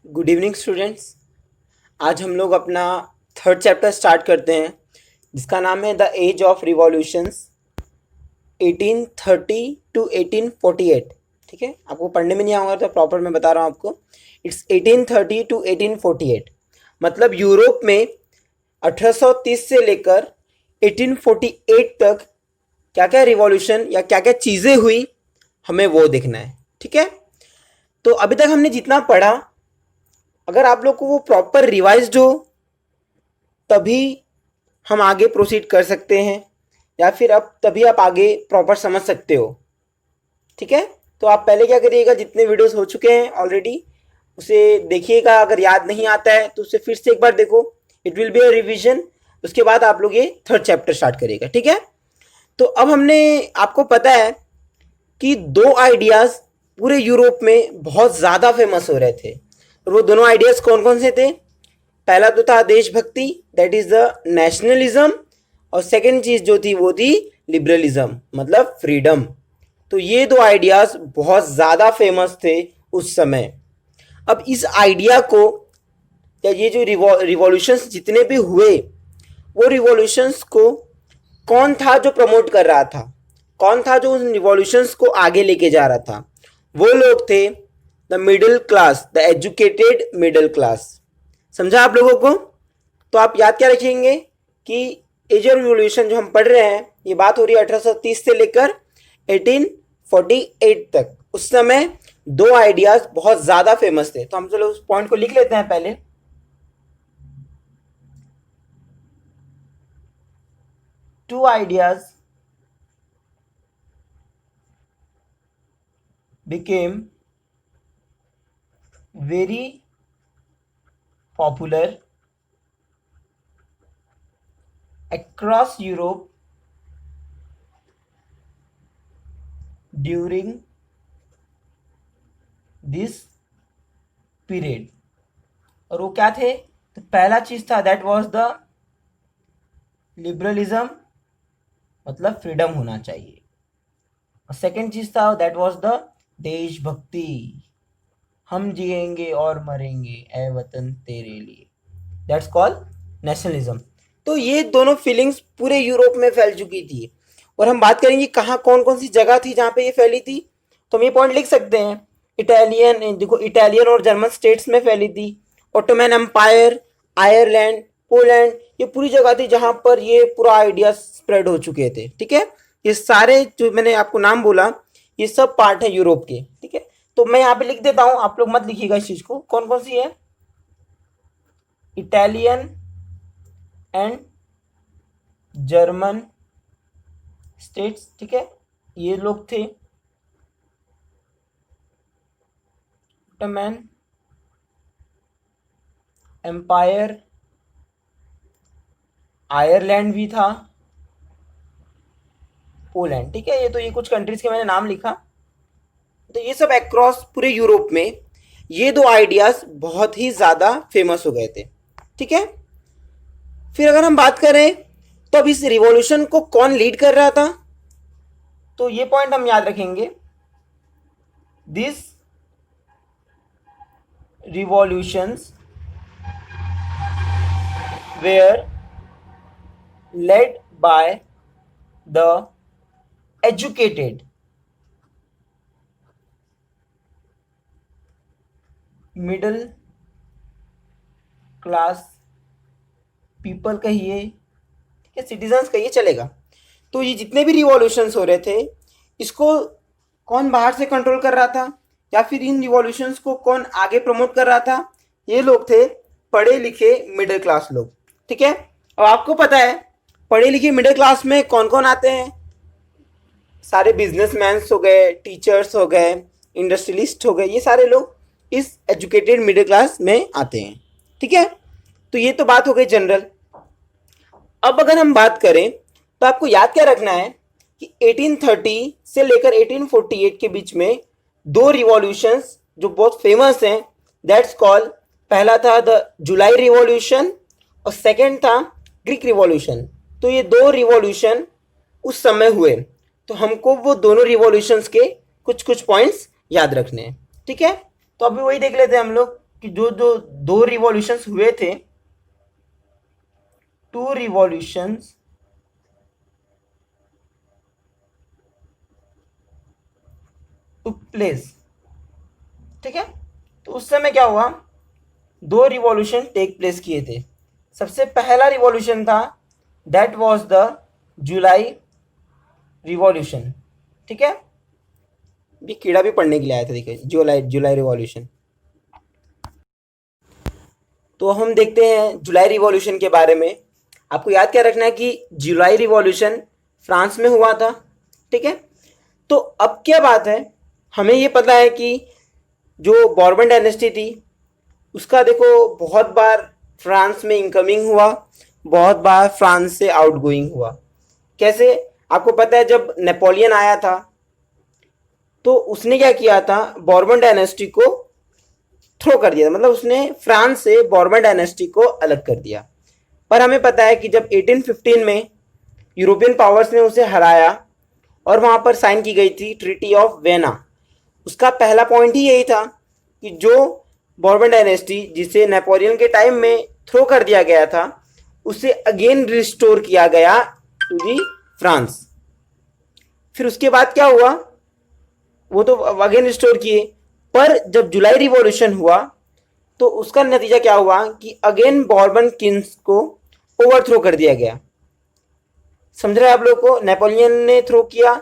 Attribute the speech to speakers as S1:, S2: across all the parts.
S1: Good evening students. आज हम लोग अपना थर्ड चैप्टर स्टार्ट करते हैं जिसका नाम है the age of revolutions 1830 to 1848। ठीक है, आपको पढ़ने में नहीं आऊँगा तो प्रॉपर मैं बता रहा हूँ आपको। इट्स 1830 टू 1848, मतलब यूरोप में 1830 से लेकर 1848 तक क्या क्या रिवॉल्यूशन या क्या क्या चीज़ें हुई हमें वो देखना है। ठीक है, तो अभी तक हमने जितना पढ़ा, अगर आप लोग को वो प्रॉपर रिवाइज्ड हो तभी हम आगे प्रोसीड कर सकते हैं, या फिर अब तभी आप आगे प्रॉपर समझ सकते हो। ठीक है, तो आप पहले क्या करिएगा, जितने वीडियोस हो चुके हैं ऑलरेडी उसे देखिएगा। अगर याद नहीं आता है तो उसे फिर से एक बार देखो, it will be a revision. उसके बाद आप लोग ये थर्ड चैप्टर स्टार्ट करिएगा। ठीक है, तो अब हमने आपको पता है कि दो आइडियाज़ पूरे यूरोप में बहुत ज़्यादा फेमस हो रहे थे, और वो दोनों आइडियाज़ कौन कौन से थे। पहला तो था देशभक्ति, दैट इज़ द नेशनलिज्म, और सेकंड चीज़ जो थी वो थी लिबरलिज्म, मतलब फ्रीडम। तो ये दो आइडियाज़ बहुत ज़्यादा फेमस थे उस समय। अब इस आइडिया को, या ये जो रिवॉल्यूशंस जितने भी हुए, वो रिवॉल्यूशंस को कौन था जो प्रमोट कर रहा था, कौन था जो उन रिवॉल्यूशंस को आगे लेके जा रहा था। वो लोग थे the middle class, the educated middle class. समझा आप लोगों को? तो आप याद क्या रखेंगे कि एज ऑफ रिवॉल्यूशन जो हम पढ़ रहे हैं, ये बात हो रही है 1830 से लेकर 1848 तक। उस समय दो आइडियाज बहुत ज्यादा फेमस थे। तो हम चलो उस पॉइंट को लिख लेते हैं पहले। Two ideas became very popular across Europe during this period। और वो क्या थे? तो पहला चीज था दैट वाज द लिबरलिज्म, मतलब फ्रीडम होना चाहिए। और सेकंड चीज था दैट वाज द देशभक्ति, हम जिएंगे और मरेंगे ए वतन तेरे लिए, दैट्स कॉल्ड नेशनलिज्म। तो ये दोनों फीलिंग्स पूरे यूरोप में फैल चुकी थी। और हम बात करेंगे कहाँ कौन कौन सी जगह थी जहाँ पे ये फैली थी। तो हम ये पॉइंट लिख सकते हैं। इटालियन, देखो इटालियन और जर्मन स्टेट्स में फैली थी। ओटोमन एम्पायर, आयरलैंड, पोलैंड, ये पूरी जगह थी जहाँ पर ये पूरा आइडिया स्प्रेड हो चुके थे। ठीक है, ये सारे जो मैंने आपको नाम बोला ये सब पार्ट है यूरोप के। ठीक है, तो मैं यहाँ पे लिख देता हूँ, आप लोग मत लिखिएगा इस चीज को। कौन कौन सी है? Italian and German states. ठीक है, ये लोग थे। ओटोमन एम्पायर, आयरलैंड भी था, पोलैंड। ठीक है, ये कुछ कंट्रीज के मैंने नाम लिखा। तो ये सब अक्रॉस पूरे यूरोप में ये दो आइडियाज बहुत ही ज्यादा फेमस हो गए थे। ठीक है, फिर अगर हम बात करें तो अब इस रिवॉल्यूशन को कौन लीड कर रहा था, तो ये पॉइंट हम याद रखेंगे। This revolutions were led by the educated middle class people कहिए, ठीक है, सिटीजन्स कहिए, चलेगा। तो ये जितने भी रिवॉल्यूशंस हो रहे थे, इसको कौन बाहर से कंट्रोल कर रहा था, या फिर इन रिवॉल्यूशंस को कौन आगे प्रमोट कर रहा था? ये लोग थे पढ़े लिखे मिडिल क्लास लोग। ठीक है, अब आपको पता है पढ़े लिखे मिडिल क्लास में कौन कौन आते हैं? सारे बिजनेसमैन्स हो गए, टीचर्स हो गए, इंडस्ट्रियलिस्ट हो गए, ये सारे लोग इस एजुकेटेड मिडिल क्लास में आते हैं। ठीक है, तो ये तो बात हो गई जनरल। अब अगर हम बात करें तो आपको याद क्या रखना है कि 1830 से लेकर 1848 के बीच में दो रिवॉल्यूशंस जो बहुत फेमस हैं, दैट्स कॉल्ड, पहला था द जुलाई रिवॉल्यूशन और सेकंड था ग्रीक रिवॉल्यूशन। तो ये दो रिवॉल्यूशन उस समय हुए, तो हमको वो दोनों रिवॉल्यूशंस के कुछ कुछ पॉइंट्स याद रखने हैं। ठीक है, तो अभी वही देख लेते हैं हम लोग। कि जो जो दो रिवॉल्यूशंस हुए थे, टू रिवॉल्यूशंस टुक प्लेस, ठीक है। तो उस समय क्या हुआ, दो रिवॉल्यूशन टेक प्लेस किए थे। सबसे पहला रिवॉल्यूशन था, that was the July revolution, ठीक है। भी कीड़ा भी पढ़ने के लिए आया था, देखिए जुलाई जुलाई रिवॉल्यूशन। तो हम देखते हैं जुलाई रिवॉल्यूशन के बारे में। आपको याद क्या रखना है कि जुलाई रिवॉल्यूशन फ्रांस में हुआ था, ठीक है। तो अब क्या बात है, हमें ये पता है कि जो बॉर्बन डायनेस्टी थी उसका देखो बहुत बार फ्रांस में इनकमिंग हुआ, बहुत बार फ्रांस से आउटगोइंग हुआ। कैसे, आपको पता है जब नेपोलियन आया था तो उसने क्या किया था, बॉर्बन डायनेस्टी को थ्रो कर दिया, मतलब उसने फ्रांस से बॉर्बन डायनेस्टी को अलग कर दिया। पर हमें पता है कि जब 1815 में यूरोपियन पावर्स ने उसे हराया और वहाँ पर साइन की गई थी ट्रीटी ऑफ वेना, उसका पहला पॉइंट ही यही था कि जो बॉर्बन डायनेस्टी जिसे नेपोलियन के टाइम में थ्रो कर दिया गया था उसे अगेन रिस्टोर किया गया टू दी फ्रांस। फिर उसके बाद क्या हुआ, वो तो अगेन रिस्टोर किए, पर जब जुलाई रिवॉल्यूशन हुआ तो उसका नतीजा क्या हुआ कि अगेन बॉर्बन किंग्स को ओवरथ्रो कर दिया गया। समझ रहे हैं आप लोग को, नेपोलियन ने थ्रो किया,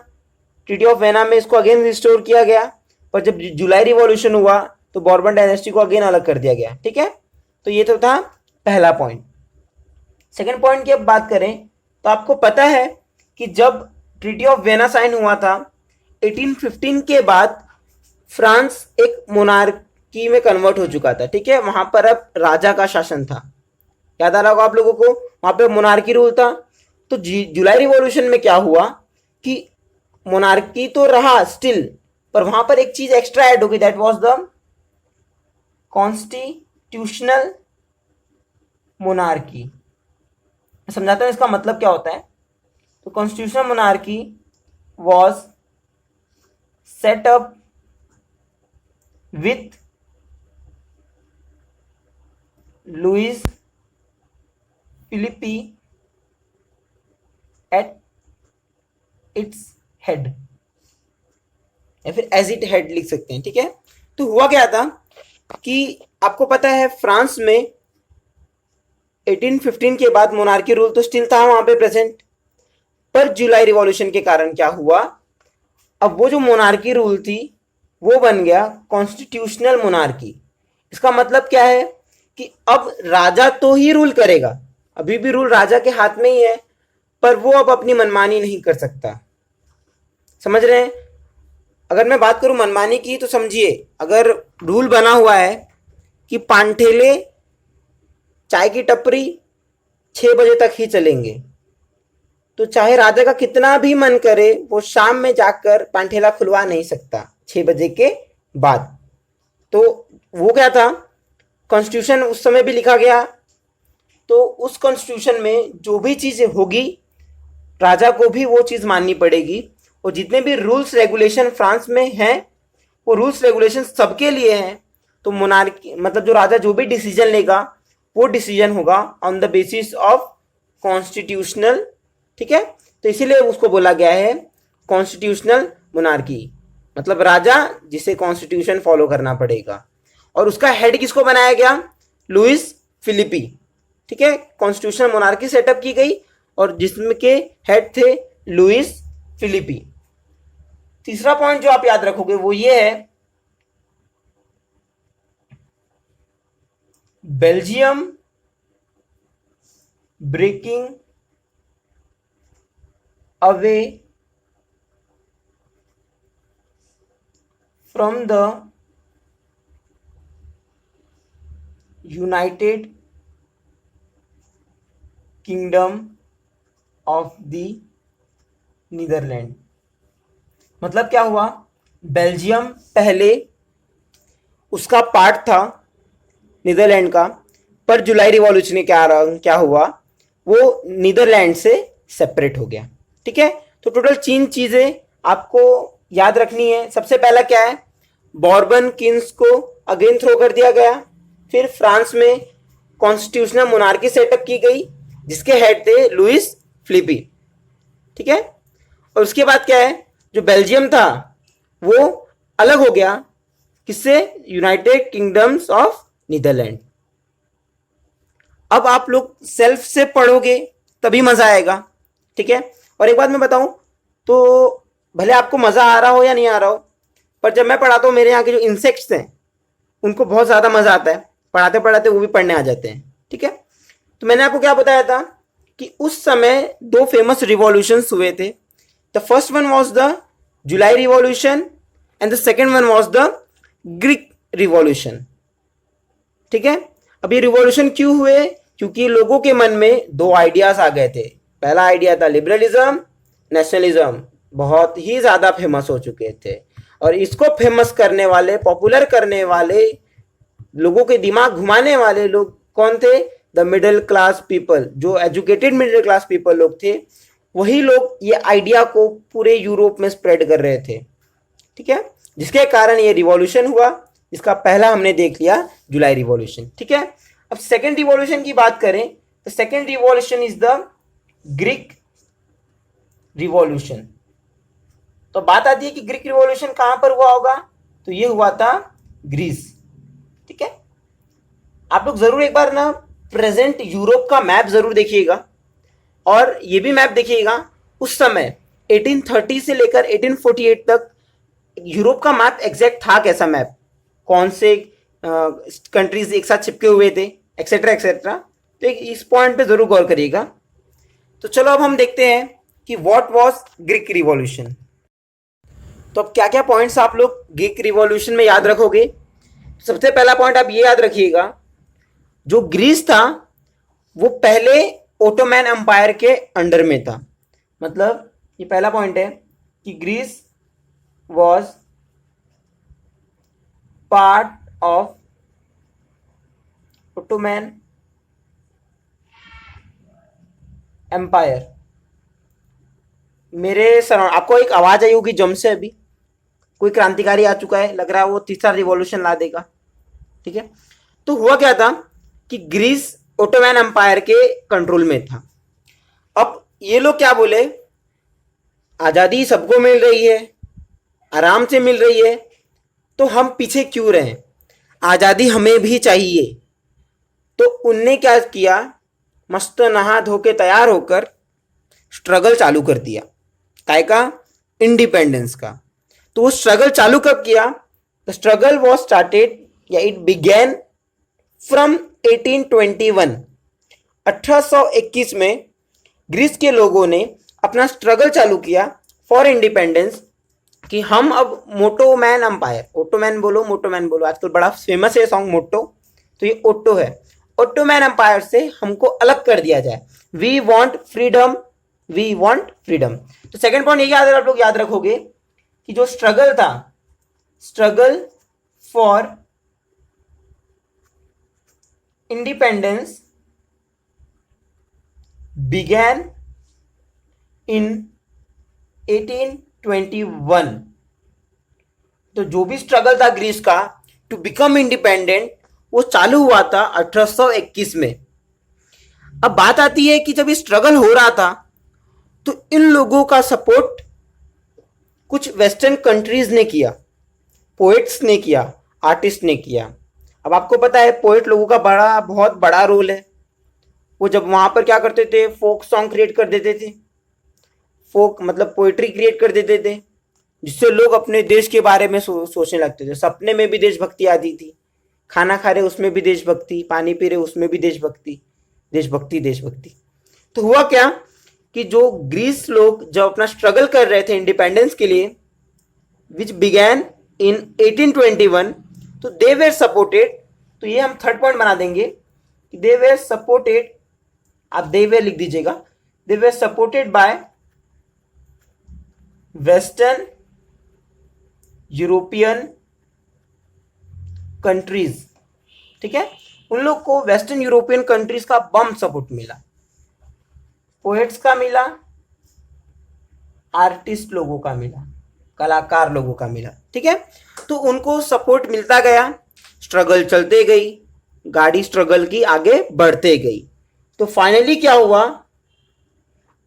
S1: ट्रीटी ऑफ वेना में इसको अगेन रिस्टोर किया गया, पर जब जुलाई रिवॉल्यूशन हुआ तो बॉर्बन डायनेस्टी को अगेन अलग कर दिया गया, ठीक है। तो ये तो था पहला पॉइंट। सेकेंड पॉइंट की अब बात करें तो आपको पता है कि जब ट्रीटी ऑफ वेना साइन हुआ था 1815 के बाद फ्रांस एक मोनार्की में कन्वर्ट हो चुका था, ठीक है। वहां पर अब राजा का शासन था, याद आ रहा होगा आप लोगों को, वहां पे मोनार्की रूल था। तो जुलाई रिवॉल्यूशन में क्या हुआ कि मोनार्की तो रहा स्टिल, पर वहां पर एक चीज एक्स्ट्रा ऐड होगी, that was the constitutional monarchy. समझाता हूं इसका मतलब क्या होता है। तो constitutional monarchy was set up with Louis Philippe at its head, या फिर एज इट हेड लिख सकते हैं, ठीक है। तो हुआ क्या था कि आपको पता है फ्रांस में 1815 के बाद मोनार्की रूल तो स्टिल था वहां पे प्रेजेंट, पर जुलाई रिवॉल्यूशन के कारण क्या हुआ, अब वो जो मोनार्की रूल थी वो बन गया कॉन्स्टिट्यूशनल मोनार्की। इसका मतलब क्या है कि अब राजा तो ही रूल करेगा, अभी भी रूल राजा के हाथ में ही है, पर वो अब अपनी मनमानी नहीं कर सकता। समझ रहे हैं, अगर मैं बात करूं मनमानी की तो समझिए, अगर रूल बना हुआ है कि पानठेले चाय की टपरी 6 बजे तक ही चलेंगे, तो चाहे राजा का कितना भी मन करे वो शाम में जाकर पानठेला खुलवा नहीं सकता 6 बजे के बाद। तो वो क्या था, कॉन्स्टिट्यूशन उस समय भी लिखा गया, तो उस कॉन्स्टिट्यूशन में जो भी चीज़ें होगी राजा को भी वो चीज़ माननी पड़ेगी। और जितने भी रूल्स रेगुलेशन फ्रांस में हैं वो रूल्स रेगुलेशन सबके लिए हैं। तो मोनार्की मतलब जो राजा जो भी डिसीजन लेगा वो डिसीजन होगा on the basis of constitutional, ठीक है। तो इसीलिए उसको बोला गया है कॉन्स्टिट्यूशनल मोनार्की, मतलब राजा जिसे कॉन्स्टिट्यूशन फॉलो करना पड़ेगा। और उसका हेड किसको बनाया गया, लुइस फिलिपी, ठीक है। कॉन्स्टिट्यूशनल मोनार्की सेटअप की गई और जिसमें के हेड थे लुइस फिलिपी। तीसरा पॉइंट जो आप याद रखोगे वो ये है, Belgium breaking away from the United Kingdom of the Netherland. मतलब क्या हुआ, बेल्जियम पहले उसका पार्ट था नीदरलैंड का, पर जुलाई रिवॉल्यूशन में क्या हुआ, वो नीदरलैंड से सेपरेट हो गया, ठीक है। तो टोटल 3 चीजें आपको याद रखनी है। सबसे पहला क्या है, बॉर्बन किंग्स को अगेन थ्रो कर दिया गया, फिर फ्रांस में कॉन्स्टिट्यूशनल मोनार्की सेटअप की गई जिसके हेड थे लुइस फिलिपी, ठीक है। और उसके बाद क्या है, जो बेल्जियम था वो अलग हो गया, किससे, यूनाइटेड किंगडम्स ऑफ नीदरलैंड। अब आप लोग सेल्फ से पढ़ोगे तभी मजा आएगा, ठीक है। और एक बात मैं बताऊं, तो भले आपको मजा आ रहा हो या नहीं आ रहा हो, पर जब मैं पढ़ाता हूँ मेरे यहाँ के जो इंसेक्ट्स हैं उनको बहुत ज़्यादा मज़ा आता है, पढ़ाते पढ़ाते वो भी पढ़ने आ जाते हैं, ठीक है। तो मैंने आपको क्या बताया था कि उस समय दो फेमस रिवॉल्यूशंस हुए थे। The first one was the July revolution and the second one was the Greek revolution, ठीक है। अब ये रिवॉल्यूशन क्यों हुए, क्योंकि लोगों के मन में दो आइडियाज आ गए थे। पहला आइडिया था लिबरलिज्म, नेशनलिज्म बहुत ही ज़्यादा फेमस हो चुके थे, और इसको फेमस करने वाले, पॉपुलर करने वाले, लोगों के दिमाग घुमाने वाले लोग कौन थे, द मिडिल क्लास पीपल, जो एजुकेटेड मिडिल क्लास पीपल लोग थे, वही लोग ये आइडिया को पूरे यूरोप में स्प्रेड कर रहे थे, ठीक है। जिसके कारण ये रिवॉल्यूशन हुआ, जिसका पहला हमने देख लिया जुलाई रिवॉल्यूशन, ठीक है। अब सेकेंड रिवॉल्यूशन की बात करें तो second revolution is the Greek revolution. तो बात आती है कि ग्रीक रिवॉल्यूशन कहां पर हुआ होगा, तो ये हुआ था ग्रीस, ठीक है। आप लोग जरूर एक बार ना प्रेजेंट यूरोप का मैप जरूर देखिएगा, और ये भी मैप देखिएगा उस समय 1830 से लेकर 1848 तक यूरोप का मैप एग्जैक्ट था कैसा मैप, कौन से कंट्रीज एक साथ चिपके हुए थे, एक्सेट्रा एक्सेट्रा। तो इस पॉइंट पे जरूर गौर करिएगा। तो चलो अब हम देखते हैं कि व्हाट वाज ग्रीक रिवॉल्यूशन। तो अब क्या क्या पॉइंट्स आप लोग ग्रीक रिवॉल्यूशन में याद रखोगे। सबसे पहला पॉइंट आप ये याद रखिएगा, जो ग्रीस था वो पहले ओटोमैन एम्पायर के अंडर में था। मतलब ये पहला पॉइंट है कि Greece was part of Ottoman Empire. मेरे सराउंड आपको एक आवाज आई होगी जम से, अभी कोई क्रांतिकारी आ चुका है, लग रहा है वो तीसरा रिवॉल्यूशन ला देगा, ठीक है। तो हुआ क्या था कि ग्रीस ओटोमैन एम्पायर के कंट्रोल में था। अब ये लोग क्या बोले, आज़ादी सबको मिल रही है, आराम से मिल रही है, तो हम पीछे क्यों रहें, आज़ादी हमें भी चाहिए। तो उनने क्या किया, मस्त नहा धो के तैयार होकर स्ट्रगल चालू कर दिया, काय का, इंडिपेंडेंस का। तो वो स्ट्रगल चालू कब किया, द स्ट्रगल वॉज स्टार्टेड या इट बिगेन फ्रॉम 1821। 1821 में ग्रीस के लोगों ने अपना स्ट्रगल चालू किया फॉर इंडिपेंडेंस, कि हम अब मोटोमैन एम्पायर, ओटोमैन बोलो मोटोमैन बोलो, आजकल बड़ा फेमस है सॉन्ग मोटो, तो ये ओटो है, ओटोमैन एम्पायर से हमको अलग कर दिया जाए, we want freedom, we want freedom. तो सेकेंड पॉइंट ये याद आप लोग याद रखोगे कि जो स्ट्रगल था, स्ट्रगल फॉर इंडिपेंडेंस बिगैन इन 1821। तो जो भी स्ट्रगल था ग्रीस का टू बिकम इंडिपेंडेंट, वो चालू हुआ था 1821 में। अब बात आती है कि जब ये स्ट्रगल हो रहा था तो इन लोगों का सपोर्ट कुछ वेस्टर्न कंट्रीज ने किया, पोएट्स ने किया, आर्टिस्ट ने किया। अब आपको पता है पोएट लोगों का बहुत बड़ा रोल है। वो जब वहां पर क्या करते थे, फोक सॉन्ग क्रिएट कर देते थे, फोक मतलब पोइट्री क्रिएट कर देते थे, जिससे लोग अपने देश के बारे में सोचने लगते थे। सपने में भी देशभक्ति आती थी, खाना खा रहे उसमें भी देशभक्ति, पानी पी रहे उसमें भी देशभक्ति, देशभक्ति देशभक्ति। तो हुआ क्या कि जो ग्रीस लोग जब अपना स्ट्रगल कर रहे थे इंडिपेंडेंस के लिए, विच बिगैन इन 1821, तो दे वेर सपोर्टेड। तो ये हम थर्ड पॉइंट बना देंगे कि दे वेर सपोर्टेड, आप दे वेर लिख दीजिएगा, they were supported by western European countries, ठीक है। उन लोग को वेस्टर्न यूरोपियन कंट्रीज का बम सपोर्ट मिला, पोएट्स का मिला, आर्टिस्ट लोगों का मिला, कलाकार लोगों का मिला, ठीक है। तो उनको सपोर्ट मिलता गया, स्ट्रगल चलते गई, गाड़ी स्ट्रगल की आगे बढ़ते गई। तो फाइनली क्या हुआ,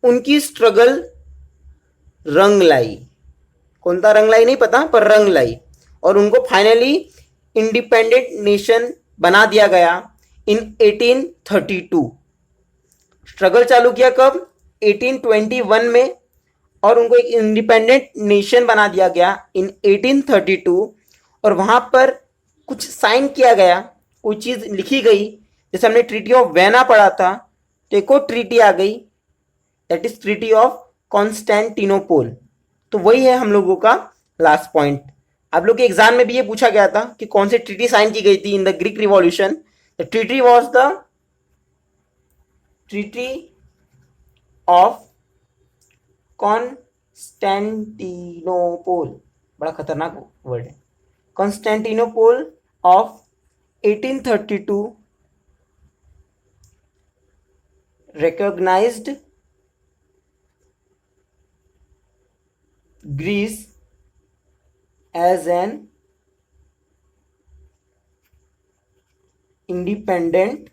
S1: उनकी स्ट्रगल रंग लाई। कौन सा रंग लाई नहीं पता, पर रंग लाई, और उनको फाइनली इंडिपेंडेंट नेशन बना दिया गया इन 1832। स्ट्रगल चालू किया कब, 1821 में, और उनको एक इंडिपेंडेंट नेशन बना दिया गया इन 1832। और वहां पर कुछ साइन किया गया, कोई चीज लिखी गई, जैसे हमने ट्रीटी ऑफ वेना पढ़ा था, तो एक और ट्रीटी आ गई, that is treaty of Constantinople. तो वही है हम लोगों का लास्ट पॉइंट। आप लोग के एग्जाम में भी ये पूछा गया था कि कौन सी ट्रीटी साइन की गई थी in the Greek revolution. The treaty was the treaty of Constantinople, बड़ा खतरनाक वर्ड है, Constantinople of 1832 recognized Greece as an independent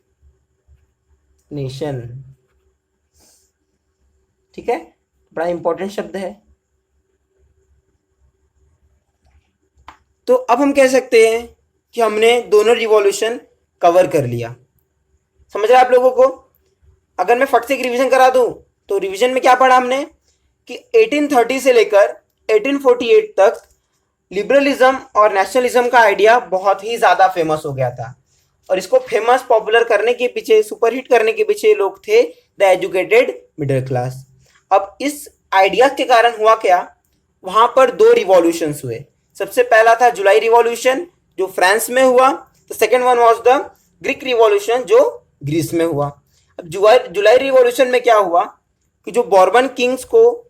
S1: nation। ठीक है, बड़ा इंपॉर्टेंट शब्द है। तो अब हम कह सकते हैं कि हमने दोनों रिवॉल्यूशन कवर कर लिया। समझ रहे आप लोगों को? अगर मैं फट से एक रिवीजन करा दूं, तो रिवीजन में क्या पढ़ा हमने कि 1830 से लेकर 1848 तक लिबरलिज्म और नेशनलिज्म का आइडिया बहुत ही ज़्यादा फेमस हो गया था, और इसको फेमस पॉपुलर करने के पीछे, सुपरहिट करने के पीछे लोग थे द एजुकेटेड मिडिल क्लास। अब इस आइडिया के कारण हुआ क्या, वहाँ पर दो रिवॉल्यूशंस हुए। सबसे पहला था जुलाई रिवॉल्यूशन जो फ्रांस में हुआ, तो second one was the Greek revolution जो ग्रीस में हुआ। अब जुलाई रिवॉल्यूशन में क्या हुआ कि जो बॉर्बन किंग्स को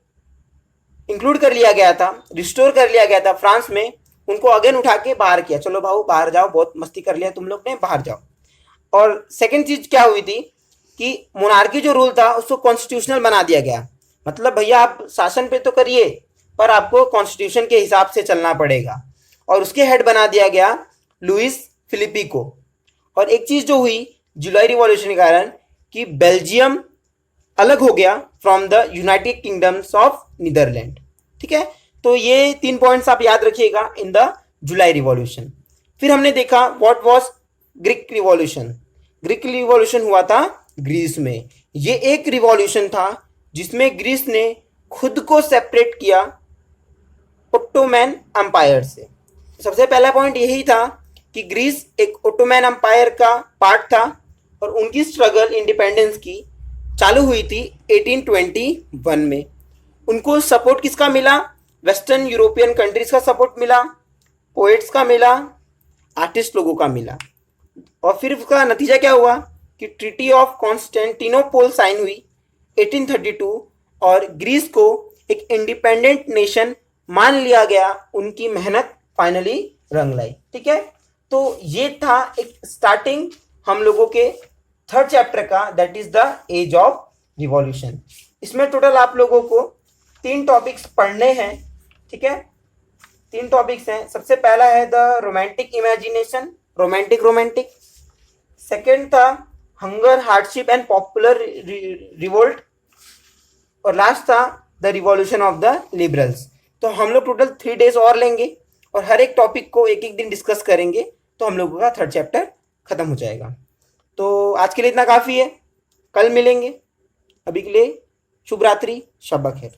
S1: इंक्लूड कर लिया गया था, रिस्टोर कर लिया गया था फ्रांस में, उनको अगेन उठा के बाहर किया, चलो भाऊ बाहर जाओ, बहुत मस्ती कर लिया तुम लोग ने, बाहर जाओ। और सेकंड चीज क्या हुई थी कि मोनार्की जो रूल था उसको कॉन्स्टिट्यूशनल बना दिया गया। मतलब भैया आप शासन पे तो करिए, पर आपको कॉन्स्टिट्यूशन के हिसाब से चलना पड़ेगा, और उसके हेड बना दिया गया लुइस फिलिपी को। और एक चीज जो हुई जुलाई रिवॉल्यूशन के कारण कि बेल्जियम अलग हो गया from the United Kingdoms of Netherland. ठीक है, तो ये 3 पॉइंट्स आप याद रखिएगा इन द जुलाई रिवॉल्यूशन। फिर हमने देखा what was Greek revolution. Greek revolution हुआ था ग्रीस में। ये एक रिवॉल्यूशन था जिसमें ग्रीस ने खुद को सेपरेट किया ओटोमैन अंपायर से। सबसे पहला पॉइंट यही था कि ग्रीस एक ओटोमैन अंपायर का पार्ट था, और उनकी स्ट्रगल इंडिपेंडेंस की चालू हुई थी 1821 में। उनको सपोर्ट किसका मिला, वेस्टर्न यूरोपियन कंट्रीज का सपोर्ट मिला, पोएट्स का मिला, आर्टिस्ट लोगों का मिला। और फिर उसका नतीजा क्या हुआ कि ट्रीटी ऑफ कॉन्स्टेंटिनोपोल साइन हुई 1832, और ग्रीस को एक इंडिपेंडेंट नेशन मान लिया गया। उनकी मेहनत फाइनली रंग लाई। ठीक है, तो ये था एक स्टार्टिंग हम लोगों के थर्ड चैप्टर का, that is the age of revolution. इसमें टोटल आप लोगों को 3 टॉपिक्स पढ़ने हैं। ठीक है, 3 टॉपिक्स हैं। सबसे पहला है the romantic imagination, romantic. Second था hunger, hardship and popular revolt, और लास्ट था the revolution of the liberals. तो हम लोग टोटल 3 डेज और लेंगे, और हर एक टॉपिक को एक एक दिन डिस्कस करेंगे, तो हम लोगों का थर्ड चैप्टर खत्म हो जाएगा। तो आज के लिए इतना काफ़ी है, कल मिलेंगे। अभी के लिए शुभ रात्रि, शब बखैर।